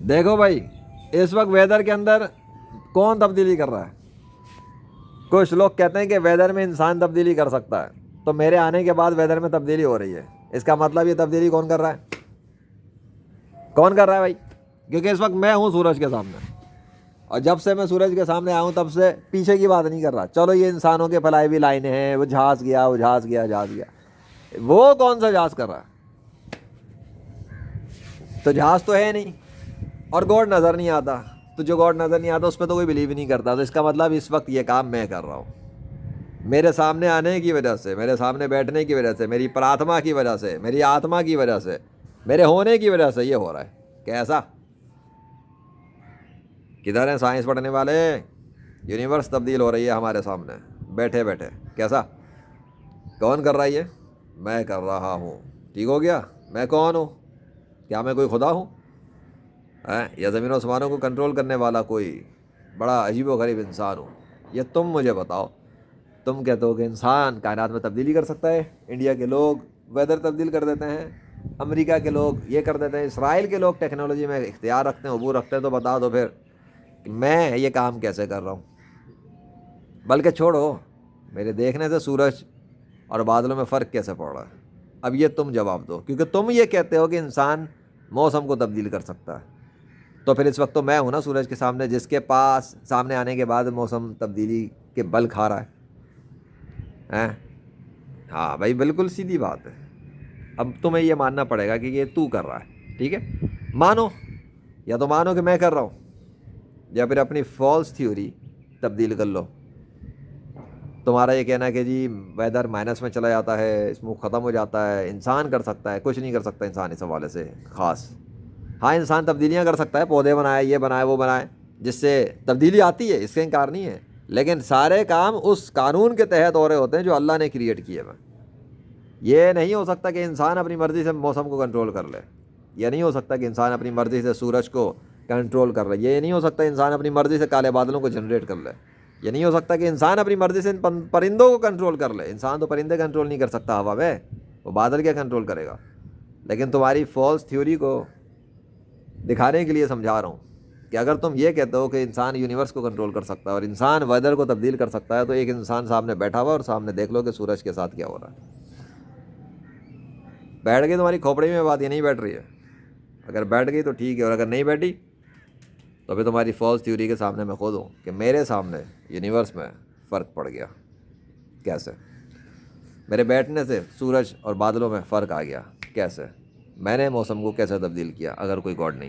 دیکھو بھائی، اس وقت ویدر کے اندر کون تبدیلی کر رہا ہے؟ کچھ لوگ کہتے ہیں کہ ویدر میں انسان تبدیلی کر سکتا ہے، تو میرے آنے کے بعد ویدر میں تبدیلی ہو رہی ہے، اس کا مطلب یہ تبدیلی کون کر رہا ہے؟ کون کر رہا ہے بھائی؟ کیونکہ اس وقت میں ہوں سورج کے سامنے، اور جب سے میں سورج کے سامنے آیا ہوں تب سے پیچھے کی بات نہیں کر رہا. چلو یہ انسانوں کے پھیلائی ہوئی لائنیں ہیں، وہ جہاز گیا، وہ جہاز گیا، جہاز گیا، وہ کون سا جہاز کر رہا ہے؟ تو جہاز تو ہے نہیں، اور گاڈ نظر نہیں آتا، تو جو گاڈ نظر نہیں آتا اس پہ تو کوئی بلیو نہیں کرتا. تو اس کا مطلب اس وقت یہ کام میں کر رہا ہوں. میرے سامنے آنے کی وجہ سے، میرے سامنے بیٹھنے کی وجہ سے، میری پراتما کی وجہ سے، میری آتما کی وجہ سے، میرے ہونے کی وجہ سے یہ ہو رہا ہے. کیسا؟ کدھر ہیں سائنس پڑھنے والے؟ یونیورس تبدیل ہو رہی ہے ہمارے سامنے بیٹھے بیٹھے. کیسا؟ کون کر رہا ہے یہ؟ میں کر رہا ہوں. ٹھیک ہو گیا؟ میں کون ہوں؟ کیا میں کوئی خدا ہوں یا زمین و آسمانوں کو کنٹرول کرنے والا کوئی بڑا عجیب و غریب انسان ہوں؟ یہ تم مجھے بتاؤ. تم کہتے ہو کہ انسان کائنات میں تبدیلی کر سکتا ہے، انڈیا کے لوگ ویدر تبدیل کر دیتے ہیں، امریکہ کے لوگ یہ کر دیتے ہیں، اسرائیل کے لوگ ٹیکنالوجی میں اختیار رکھتے ہیں، عبور رکھتے ہیں. تو بتا دو پھر کہ میں یہ کام کیسے کر رہا ہوں؟ بلکہ چھوڑو، میرے دیکھنے سے سورج اور بادلوں میں فرق کیسے پڑ رہا ہے؟ اب یہ تم جواب دو، کیونکہ تم یہ کہتے ہو کہ انسان موسم کو تبدیل کر سکتا ہے. تو پھر اس وقت تو میں ہوں نا سورج کے سامنے، جس کے پاس سامنے آنے کے بعد موسم تبدیلی کے بل کھا رہا ہے. ہاں بھائی، بالکل سیدھی بات ہے. اب تمہیں یہ ماننا پڑے گا کہ یہ تو کر رہا ہے. ٹھیک ہے، مانو، یا تو مانو کہ میں کر رہا ہوں، یا پھر اپنی فالس تھیوری تبدیل کر لو. تمہارا یہ کہنا ہے کہ جی ویدر مائنس میں چلا جاتا ہے، اس میں ختم ہو جاتا ہے، انسان کر سکتا ہے. کچھ نہیں کر سکتا انسان اس حوالے سے خاص. ہاں انسان تبدیلیاں کر سکتا ہے، پودے بنائے، یہ بنائے، وہ بنائے، جس سے تبدیلی آتی ہے، اس کا انکار نہیں ہے. لیکن سارے کام اس قانون کے تحت ہو رہے ہوتے ہیں جو اللہ نے کریٹ کیے ہوئے. یہ نہیں ہو سکتا کہ انسان اپنی مرضی سے موسم کو کنٹرول کر لے. یہ نہیں ہو سکتا کہ انسان اپنی مرضی سے سورج کو کنٹرول کر لے. یہ نہیں ہو سکتا انسان اپنی مرضی سے کالے بادلوں کو جنریٹ کر لے. یہ نہیں ہو سکتا کہ انسان اپنی مرضی سے پرندوں کو کنٹرول کر لے. انسان تو پرندے کنٹرول نہیں کر سکتا ہوا میں، وہ بادل کیا کنٹرول کرے گا؟ لیکن تمہاری فالس تھیوری کو دکھانے کے لیے سمجھا رہا ہوں کہ اگر تم یہ کہتے ہو کہ انسان یونیورس کو کنٹرول کر سکتا ہے اور انسان ویدر کو تبدیل کر سکتا ہے، تو ایک انسان سامنے بیٹھا ہوا اور سامنے دیکھ لو کہ سورج کے ساتھ کیا ہو رہا ہے. بیٹھ گئی تمہاری کھوپڑی میں بات، یہ نہیں بیٹھ رہی ہے. اگر بیٹھ گئی تو ٹھیک ہے، اور اگر نہیں بیٹھی تو پھر تمہاری فالس تھیوری کے سامنے میں خود ہوں کہ میرے سامنے یونیورس میں فرق پڑ گیا. کیسے؟ میرے بیٹھنے سے سورج اور بادلوں میں فرق آ گیا. کیسے؟ میں نے موسم کو کیسے تبدیل کیا اگر کوئی گاڈ نہیں؟